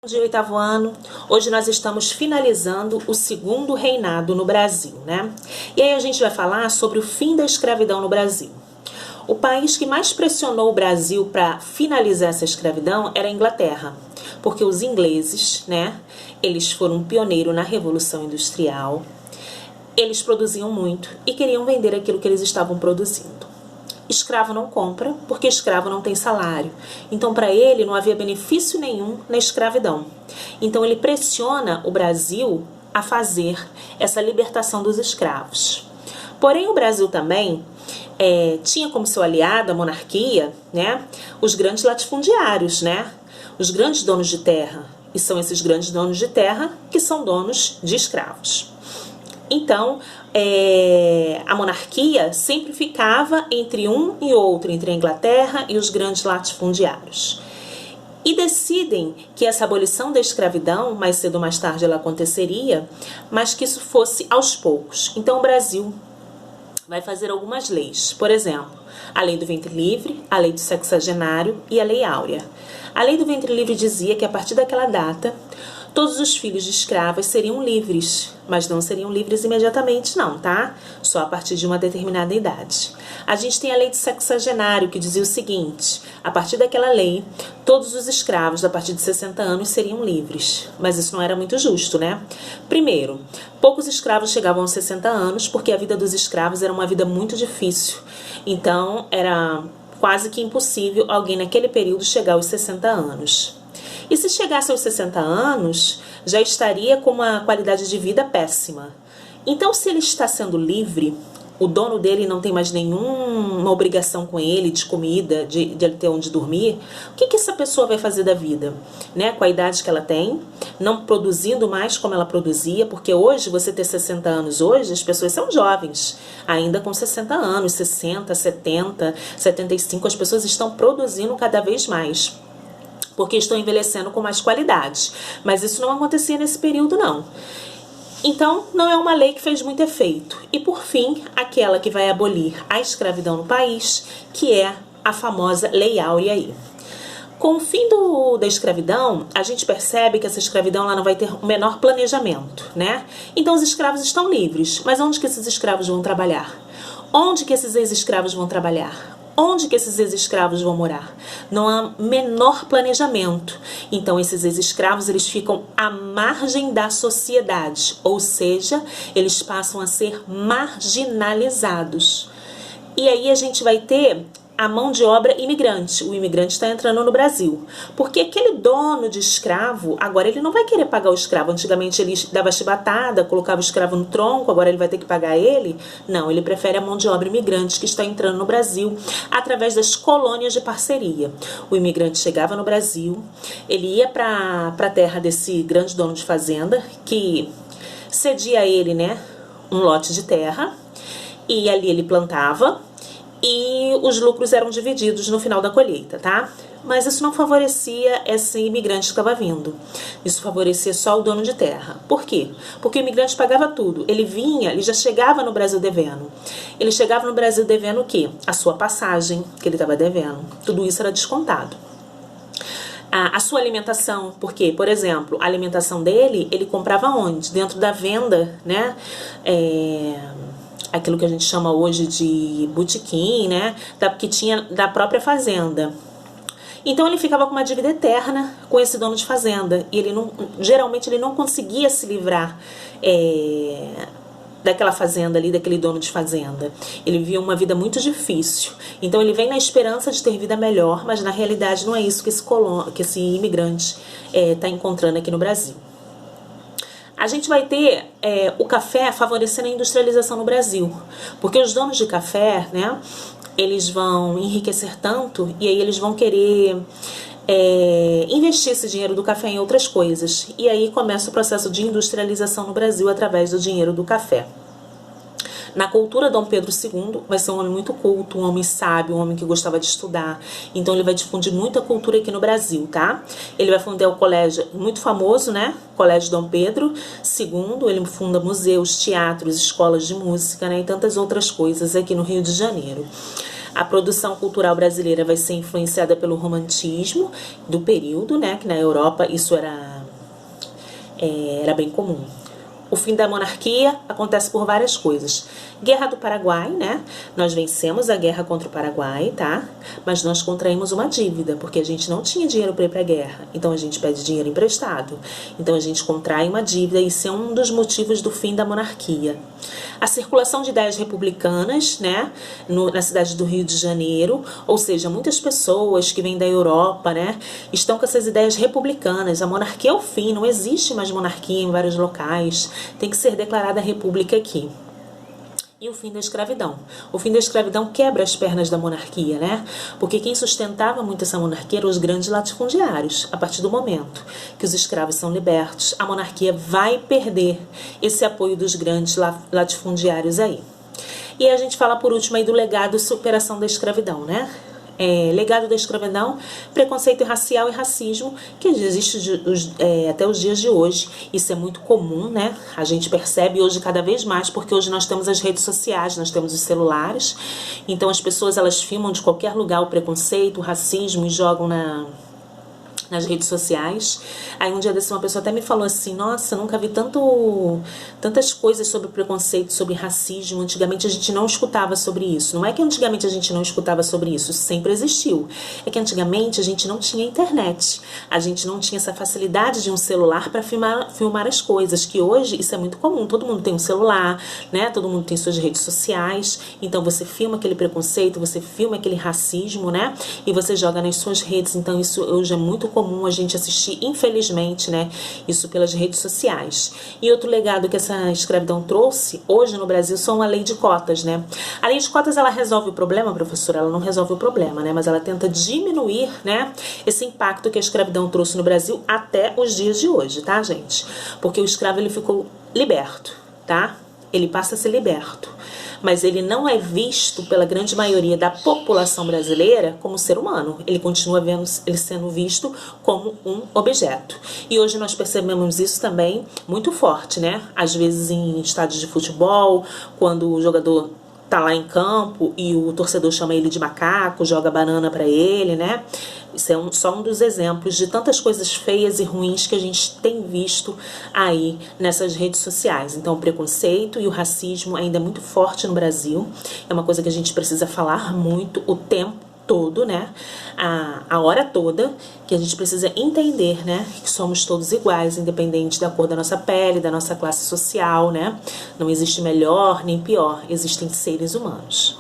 De oitavo ano, hoje nós estamos finalizando o segundo reinado no Brasil, né? E aí a gente vai falar sobre o fim da escravidão no Brasil. O país que mais pressionou o Brasil para finalizar essa escravidão era a Inglaterra, porque os ingleses, né, eles foram pioneiros na Revolução Industrial, eles produziam muito e queriam vender aquilo que eles estavam produzindo. Escravo não compra, porque escravo não tem salário. Então, para ele, não havia benefício nenhum na escravidão. Então, ele pressiona o Brasil a fazer essa libertação dos escravos. Porém, o Brasil também tinha como seu aliado a monarquia, né, os grandes latifundiários, né, os grandes donos de terra. E são esses grandes donos de terra que são donos de escravos. Então, a monarquia sempre ficava entre um e outro, entre a Inglaterra e os grandes latifundiários. E decidem que essa abolição da escravidão, mais cedo ou mais tarde ela aconteceria, mas que isso fosse aos poucos. Então, o Brasil vai fazer algumas leis. Por exemplo, a Lei do Ventre Livre, a Lei do Sexagenário e a Lei Áurea. A Lei do Ventre Livre dizia que a partir daquela data, todos os filhos de escravas seriam livres, mas não seriam livres imediatamente não, tá? Só a partir de uma determinada idade. A gente tem a lei do sexagenário, que dizia o seguinte: a partir daquela lei, todos os escravos a partir de 60 anos seriam livres. Mas isso não era muito justo, né? Primeiro, poucos escravos chegavam aos 60 anos, porque a vida dos escravos era uma vida muito difícil. Então, era quase que impossível alguém naquele período chegar aos 60 anos. E se chegasse aos 60 anos, já estaria com uma qualidade de vida péssima. Então, se ele está sendo livre, o dono dele não tem mais nenhuma obrigação com ele de comida, de ele ter onde dormir, o que essa pessoa vai fazer da vida? Né? Com a idade que ela tem, não produzindo mais como ela produzia, porque hoje, você ter 60 anos hoje, as pessoas são jovens, ainda com 60 anos, 60, 70, 75, as pessoas estão produzindo cada vez mais, porque estão envelhecendo com mais qualidade. Mas isso não acontecia nesse período, não. Então, não é uma lei que fez muito efeito. E, por fim, aquela que vai abolir a escravidão no país, que é a famosa Lei Áurea aí. Com o fim da escravidão, a gente percebe que essa escravidão ela não vai ter o menor planejamento, né? Então, os escravos estão livres. Mas onde que esses escravos vão trabalhar? Onde que esses ex-escravos vão trabalhar? Onde que esses ex-escravos vão morar? Não há menor planejamento. Então, esses ex-escravos, eles ficam à margem da sociedade, ou seja, eles passam a ser marginalizados. E aí a gente vai ter a mão de obra imigrante. O imigrante está entrando no Brasil. Porque aquele dono de escravo, agora ele não vai querer pagar o escravo. Antigamente ele dava chibatada, colocava o escravo no tronco, agora ele vai ter que pagar ele. Não, ele prefere a mão de obra imigrante que está entrando no Brasil através das colônias de parceria. O imigrante chegava no Brasil, ele ia para a terra desse grande dono de fazenda, que cedia a ele, né, um lote de terra, e ali ele plantava, e os lucros eram divididos no final da colheita, tá? Mas isso não favorecia esse imigrante que estava vindo. Isso favorecia só o dono de terra. Por quê? Porque o imigrante pagava tudo. Ele vinha, ele já chegava no Brasil devendo. Ele chegava no Brasil devendo o quê? A sua passagem, que ele estava devendo. Tudo isso era descontado. A sua alimentação, porque, por exemplo, a alimentação dele, ele comprava onde? Dentro da venda, né? Aquilo que a gente chama hoje de botequim, né? Que tinha da própria fazenda. Então ele ficava com uma dívida eterna com esse dono de fazenda. E ele não, geralmente ele não conseguia se livrar daquela fazenda ali, daquele dono de fazenda. Ele vivia uma vida muito difícil. Então ele vem na esperança de ter vida melhor, mas na realidade não é isso que esse imigrante está encontrando aqui no Brasil. A gente vai ter o café favorecendo a industrialização no Brasil, porque os donos de café, né, eles vão enriquecer tanto e aí eles vão querer investir esse dinheiro do café em outras coisas. E aí começa o processo de industrialização no Brasil através do dinheiro do café. Na cultura, Dom Pedro II vai ser um homem muito culto, um homem sábio, um homem que gostava de estudar. Então ele vai difundir muita cultura aqui no Brasil, tá? Ele vai fundar o colégio muito famoso, né? Colégio Dom Pedro II. Ele funda museus, teatros, escolas de música, né? E tantas outras coisas aqui no Rio de Janeiro. A produção cultural brasileira vai ser influenciada pelo romantismo do período, né? Que na Europa isso era era bem comum. O fim da monarquia acontece por várias coisas. Guerra do Paraguai, né? Nós vencemos a guerra contra o Paraguai, tá? Mas nós contraímos uma dívida, porque a gente não tinha dinheiro para ir para a guerra. Então a gente pede dinheiro emprestado. Então a gente contrai uma dívida e isso é um dos motivos do fim da monarquia. A circulação de ideias republicanas, né? Na cidade do Rio de Janeiro, ou seja, muitas pessoas que vêm da Europa, né? Estão com essas ideias republicanas. A monarquia é o fim, não existe mais monarquia em vários locais. Tem que ser declarada a república aqui. E o fim da escravidão. O fim da escravidão quebra as pernas da monarquia, né? Porque quem sustentava muito essa monarquia eram os grandes latifundiários. A partir do momento que os escravos são libertos, a monarquia vai perder esse apoio dos grandes latifundiários aí. E a gente fala por último aí do legado e superação da escravidão, né? Legado da escravidão, preconceito racial e racismo, que existe até os dias de hoje. Isso é muito comum, né? A gente percebe hoje cada vez mais, porque hoje nós temos as redes sociais, nós temos os celulares. Então as pessoas, elas filmam de qualquer lugar o preconceito, o racismo e jogam nas redes sociais. Aí um dia desse uma pessoa até me falou assim: nossa, eu nunca vi tantas coisas sobre preconceito, sobre racismo. Antigamente a gente não escutava sobre isso. Não é que antigamente a gente não escutava sobre isso, sempre existiu. É que antigamente a gente não tinha internet, a gente não tinha essa facilidade de um celular para filmar as coisas, que hoje isso é muito comum. Todo mundo tem um celular, né? Todo mundo tem suas redes sociais. Então você filma aquele preconceito, você filma aquele racismo, né? E você joga nas suas redes. Então isso hoje é muito comum a gente assistir, infelizmente, né, isso pelas redes sociais. E outro legado que essa escravidão trouxe hoje no Brasil são a lei de cotas, né? A lei de cotas, ela resolve o problema, professora? Ela não resolve o problema, né? Mas ela tenta diminuir, né, esse impacto que a escravidão trouxe no Brasil até os dias de hoje, tá, gente? Porque o escravo, ele ficou liberto, tá? Ele passa a ser liberto, mas ele não é visto pela grande maioria da população brasileira como ser humano. Ele continua ele sendo visto como um objeto. E hoje nós percebemos isso também muito forte, né? Às vezes em estádios de futebol, quando o jogador tá lá em campo e o torcedor chama ele de macaco, joga banana pra ele, né? Isso é só um dos exemplos de tantas coisas feias e ruins que a gente tem visto aí nessas redes sociais. Então, o preconceito e o racismo ainda é muito forte no Brasil. É uma coisa que a gente precisa falar muito o tempo todo, né? A hora toda, que a gente precisa entender, né? Que somos todos iguais, independente da cor da nossa pele, da nossa classe social, né? Não existe melhor nem pior, existem seres humanos.